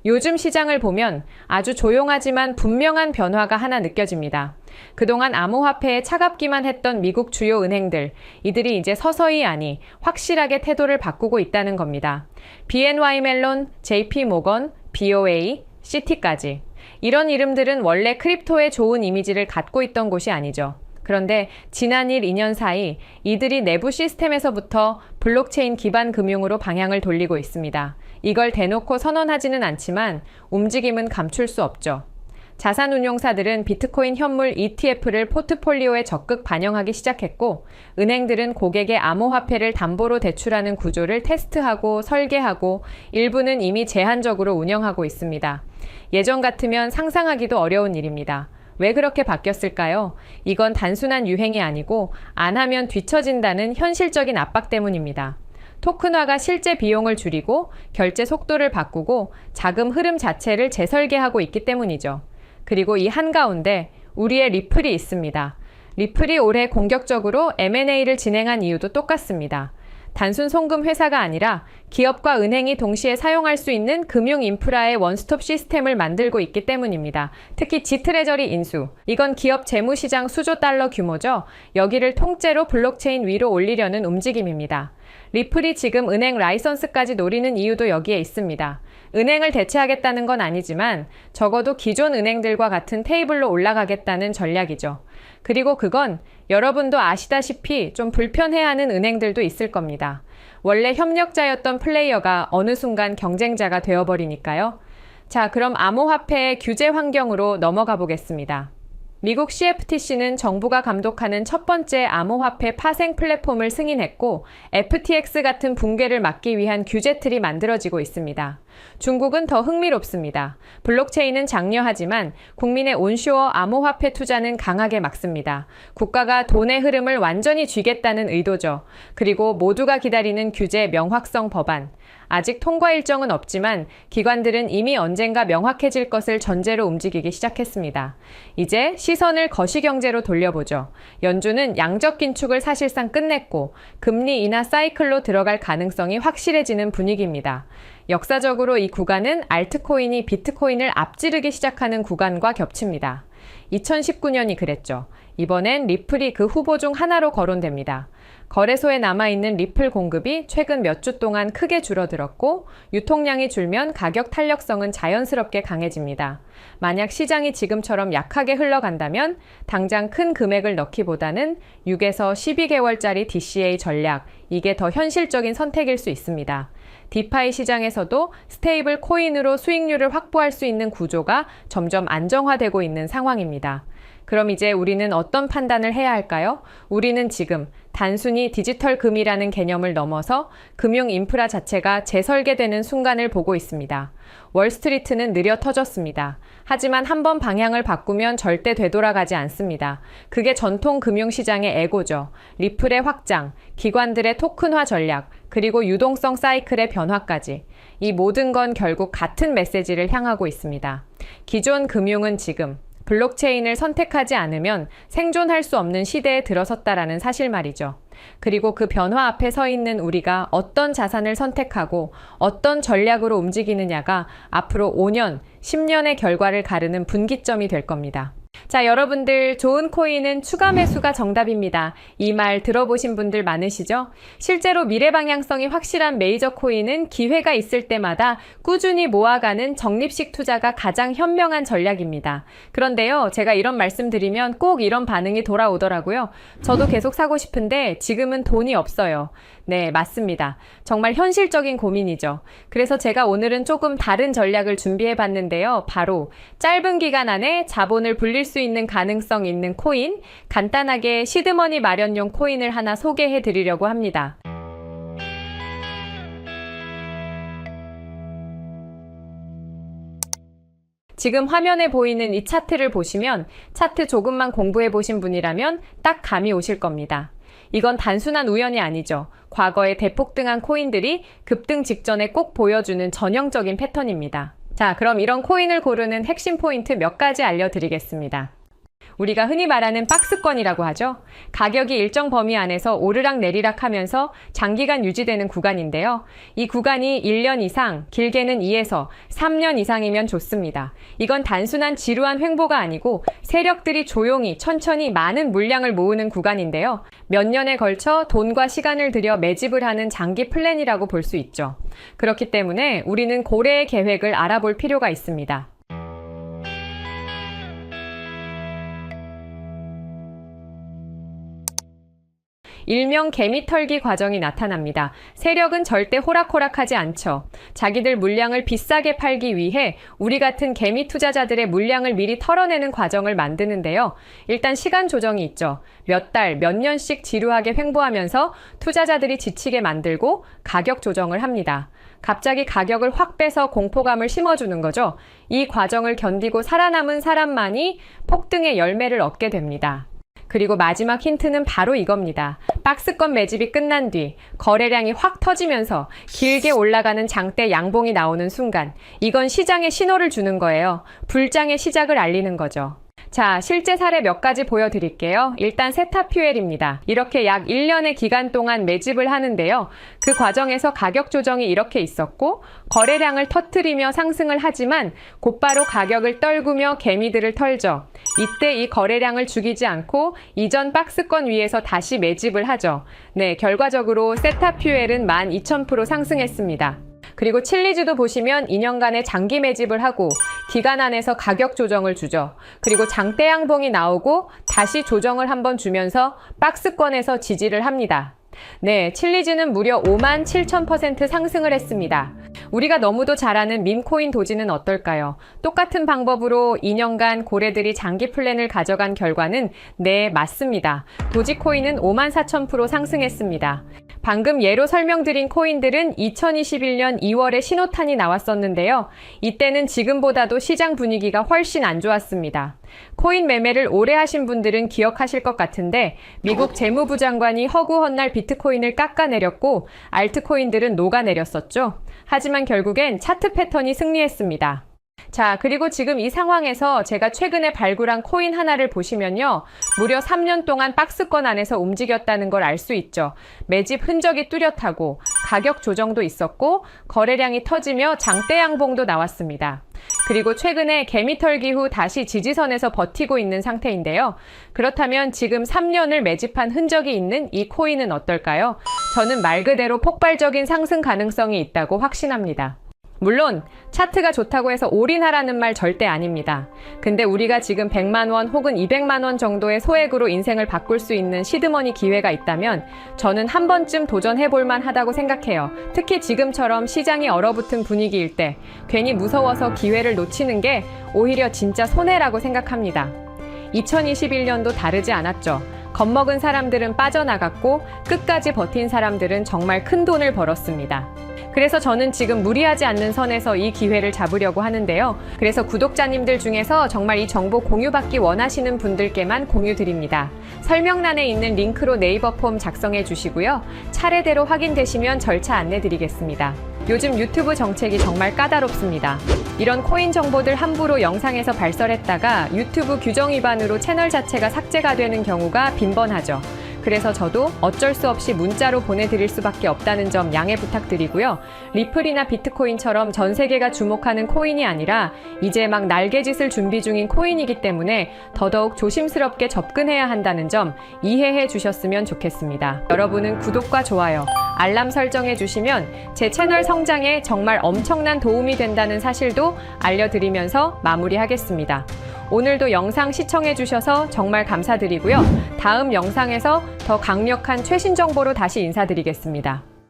요즘 시장을 보면 아주 조용하지만 분명한 변화가 하나 느껴집니다. 그동안 암호화폐에 차갑기만 했던 미국 주요 은행들, 이들이 이제 서서히 아니 확실하게 태도를 바꾸고 있다는 겁니다. BNY 멜론, JP 모건, BOA, 시티까지. 이런 이름들은 원래 크립토에 좋은 이미지를 갖고 있던 곳이 아니죠. 그런데 지난 1, 2년 사이 이들이 내부 시스템에서부터 블록체인 기반 금융으로 방향을 돌리고 있습니다. 이걸 대놓고 선언하지는 않지만 움직임은 감출 수 없죠. 자산운용사들은 비트코인 현물 ETF를 포트폴리오에 적극 반영하기 시작했고, 은행들은 고객의 암호화폐를 담보로 대출하는 구조를 테스트하고 설계하고 일부는 이미 제한적으로 운영하고 있습니다. 예전 같으면 상상하기도 어려운 일입니다. 왜 그렇게 바뀌었을까요? 이건 단순한 유행이 아니고 안 하면 뒤처진다는 현실적인 압박 때문입니다. 토큰화가 실제 비용을 줄이고 결제 속도를 바꾸고 자금 흐름 자체를 재설계하고 있기 때문이죠. 그리고 이 한가운데 우리의 리플이 있습니다. 리플이 올해 공격적으로 M&A를 진행한 이유도 똑같습니다. 단순 송금 회사가 아니라 기업과 은행이 동시에 사용할 수 있는 금융 인프라의 원스톱 시스템을 만들고 있기 때문입니다. 특히 지트레저리 인수. 이건 기업 재무시장 수조 달러 규모죠. 여기를 통째로 블록체인 위로 올리려는 움직임입니다. 리플이 지금 은행 라이선스까지 노리는 이유도 여기에 있습니다. 은행을 대체하겠다는 건 아니지만 적어도 기존 은행들과 같은 테이블로 올라가겠다는 전략이죠. 그리고 그건 여러분도 아시다시피 좀 불편해하는 은행들도 있을 겁니다. 원래 협력자였던 플레이어가 어느 순간 경쟁자가 되어버리니까요. 자, 그럼 암호화폐의 규제 환경으로 넘어가 보겠습니다. 미국 CFTC는 정부가 감독하는 첫 번째 암호화폐 파생 플랫폼을 승인했고 FTX 같은 붕괴를 막기 위한 규제틀이 만들어지고 있습니다. 중국은 더 흥미롭습니다. 블록체인은 장려하지만 국민의 온쇼어 암호화폐 투자는 강하게 막습니다. 국가가 돈의 흐름을 완전히 쥐겠다는 의도죠. 그리고 모두가 기다리는 규제 명확성 법안. 아직 통과 일정은 없지만 기관들은 이미 언젠가 명확해질 것을 전제로 움직이기 시작했습니다. 이제 시선을 거시경제로 돌려보죠. 연준은 양적 긴축을 사실상 끝냈고 금리 인하 사이클로 들어갈 가능성이 확실해지는 분위기입니다. 역사적으로 이 구간은 알트코인이 비트코인을 앞지르기 시작하는 구간과 겹칩니다. 2019년이 그랬죠. 이번엔 리플이 그 후보 중 하나로 거론됩니다. 거래소에 남아있는 리플 공급이 최근 몇 주 동안 크게 줄어들었고 유통량이 줄면 가격 탄력성은 자연스럽게 강해집니다. 만약 시장이 지금처럼 약하게 흘러간다면 당장 큰 금액을 넣기보다는 6에서 12개월짜리 DCA 전략, 이게 더 현실적인 선택일 수 있습니다. 디파이 시장에서도 스테이블 코인으로 수익률을 확보할 수 있는 구조가 점점 안정화되고 있는 상황입니다. 그럼 이제 우리는 어떤 판단을 해야 할까요? 우리는 지금 단순히 디지털 금이라는 개념을 넘어서 금융 인프라 자체가 재설계되는 순간을 보고 있습니다. 월스트리트는 느려 터졌습니다. 하지만 한번 방향을 바꾸면 절대 되돌아가지 않습니다. 그게 전통 금융시장의 애고죠. 리플의 확장, 기관들의 토큰화 전략, 그리고 유동성 사이클의 변화까지. 이 모든 건 결국 같은 메시지를 향하고 있습니다. 기존 금융은 지금 블록체인을 선택하지 않으면 생존할 수 없는 시대에 들어섰다라는 사실 말이죠. 그리고 그 변화 앞에 서 있는 우리가 어떤 자산을 선택하고 어떤 전략으로 움직이느냐가 앞으로 5년, 10년의 결과를 가르는 분기점이 될 겁니다. 자, 여러분들 좋은 코인은 추가 매수가 정답입니다. 이 말 들어보신 분들 많으시죠? 실제로 미래 방향성이 확실한 메이저 코인은 기회가 있을 때마다 꾸준히 모아가는 적립식 투자가 가장 현명한 전략입니다. 그런데요, 제가 이런 말씀 드리면 꼭 이런 반응이 돌아오더라고요. 저도 계속 사고 싶은데 지금은 돈이 없어요. 네, 맞습니다. 정말 현실적인 고민이죠. 그래서 제가 오늘은 조금 다른 전략을 준비해 봤는데요. 바로 짧은 기간 안에 자본을 불릴 수 있는 가능성 있는 코인, 간단하게 시드머니 마련용 코인을 하나 소개해 드리려고 합니다. 지금 화면에 보이는 이 차트를 보시면 차트 조금만 공부해 보신 분이라면 딱 감이 오실 겁니다. 이건 단순한 우연이 아니죠. 과거에 대폭등한 코인들이 급등 직전에 꼭 보여주는 전형적인 패턴입니다. 자, 그럼 이런 코인을 고르는 핵심 포인트 몇 가지 알려드리겠습니다. 우리가 흔히 말하는 박스권이라고 하죠. 가격이 일정 범위 안에서 오르락 내리락 하면서 장기간 유지되는 구간인데요. 이 구간이 1년 이상, 길게는 2에서 3년 이상이면 좋습니다. 이건 단순한 지루한 횡보가 아니고 세력들이 조용히 천천히 많은 물량을 모으는 구간인데요. 몇 년에 걸쳐 돈과 시간을 들여 매집을 하는 장기 플랜이라고 볼 수 있죠. 그렇기 때문에 우리는 고래의 계획을 알아볼 필요가 있습니다. 일명 개미 털기 과정이 나타납니다. 세력은 절대 호락호락하지 않죠. 자기들 물량을 비싸게 팔기 위해 우리 같은 개미 투자자들의 물량을 미리 털어내는 과정을 만드는데요. 일단 시간 조정이 있죠. 몇 달, 몇 년씩 지루하게 횡보하면서 투자자들이 지치게 만들고 가격 조정을 합니다. 갑자기 가격을 확 빼서 공포감을 심어주는 거죠. 이 과정을 견디고 살아남은 사람만이 폭등의 열매를 얻게 됩니다. 그리고 마지막 힌트는 바로 이겁니다. 박스권 매집이 끝난 뒤 거래량이 확 터지면서 길게 올라가는 장대 양봉이 나오는 순간 이건 시장에 신호를 주는 거예요. 불장의 시작을 알리는 거죠. 자, 실제 사례 몇 가지 보여드릴게요. 일단 세타퓨엘입니다. 이렇게 약 1년의 기간 동안 매집을 하는데요. 그 과정에서 가격 조정이 이렇게 있었고 거래량을 터뜨리며 상승을 하지만 곧바로 가격을 떨구며 개미들을 털죠. 이때 이 거래량을 죽이지 않고 이전 박스권 위에서 다시 매집을 하죠. 네, 결과적으로 세타퓨엘은 12,000% 상승했습니다. 그리고 칠리즈도 보시면 2년간의 장기 매집을 하고 기간 안에서 가격 조정을 주죠. 그리고 장대 양봉이 나오고 다시 조정을 한번 주면서 박스권에서 지지를 합니다. 네, 칠리즈는 무려 57,000% 상승을 했습니다. 우리가 너무도 잘 아는 밈코인 도지는 어떨까요? 똑같은 방법으로 2년간 고래들이 장기 플랜을 가져간 결과는 네, 맞습니다. 도지코인은 54,000% 상승했습니다. 방금 예로 설명드린 코인들은 2021년 2월에 신호탄이 나왔었는데요. 이때는 지금보다도 시장 분위기가 훨씬 안 좋았습니다. 코인 매매를 오래 하신 분들은 기억하실 것 같은데 미국 재무부 장관이 허구헌날 비트코인을 깎아내렸고 알트코인들은 녹아내렸었죠. 하지만 결국엔 차트 패턴이 승리했습니다. 자, 그리고 지금 이 상황에서 제가 최근에 발굴한 코인 하나를 보시면요. 무려 3년 동안 박스권 안에서 움직였다는 걸 알 수 있죠. 매집 흔적이 뚜렷하고 가격 조정도 있었고 거래량이 터지며 장대 양봉도 나왔습니다. 그리고 최근에 개미 털기 후 다시 지지선에서 버티고 있는 상태인데요. 그렇다면 지금 3년을 매집한 흔적이 있는 이 코인은 어떨까요? 저는 말 그대로 폭발적인 상승 가능성이 있다고 확신합니다. 물론 차트가 좋다고 해서 올인하라는 말 절대 아닙니다. 근데 우리가 지금 100만 원 혹은 200만 원 정도의 소액으로 인생을 바꿀 수 있는 시드머니 기회가 있다면 저는 한 번쯤 도전해볼 만하다고 생각해요. 특히 지금처럼 시장이 얼어붙은 분위기일 때 괜히 무서워서 기회를 놓치는 게 오히려 진짜 손해라고 생각합니다. 2021년도 다르지 않았죠. 겁먹은 사람들은 빠져나갔고 끝까지 버틴 사람들은 정말 큰 돈을 벌었습니다. 그래서 저는 지금 무리하지 않는 선에서 이 기회를 잡으려고 하는데요. 그래서 구독자님들 중에서 정말 이 정보 공유받기 원하시는 분들께만 공유드립니다. 설명란에 있는 링크로 네이버 폼 작성해 주시고요. 차례대로 확인되시면 절차 안내드리겠습니다. 요즘 유튜브 정책이 정말 까다롭습니다. 이런 코인 정보들 함부로 영상에서 발설했다가 유튜브 규정 위반으로 채널 자체가 삭제가 되는 경우가 빈번하죠. 그래서 저도 어쩔 수 없이 문자로 보내드릴 수밖에 없다는 점 양해 부탁드리고요. 리플이나 비트코인처럼 전 세계가 주목하는 코인이 아니라 이제 막 날개짓을 준비 중인 코인이기 때문에 더더욱 조심스럽게 접근해야 한다는 점 이해해 주셨으면 좋겠습니다. 여러분은 구독과 좋아요, 알람 설정해 주시면 제 채널 성장에 정말 엄청난 도움이 된다는 사실도 알려드리면서 마무리하겠습니다. 오늘도 영상 시청해 주셔서 정말 감사드리고요. 다음 영상에서 더 강력한 최신 정보로 다시 인사드리겠습니다.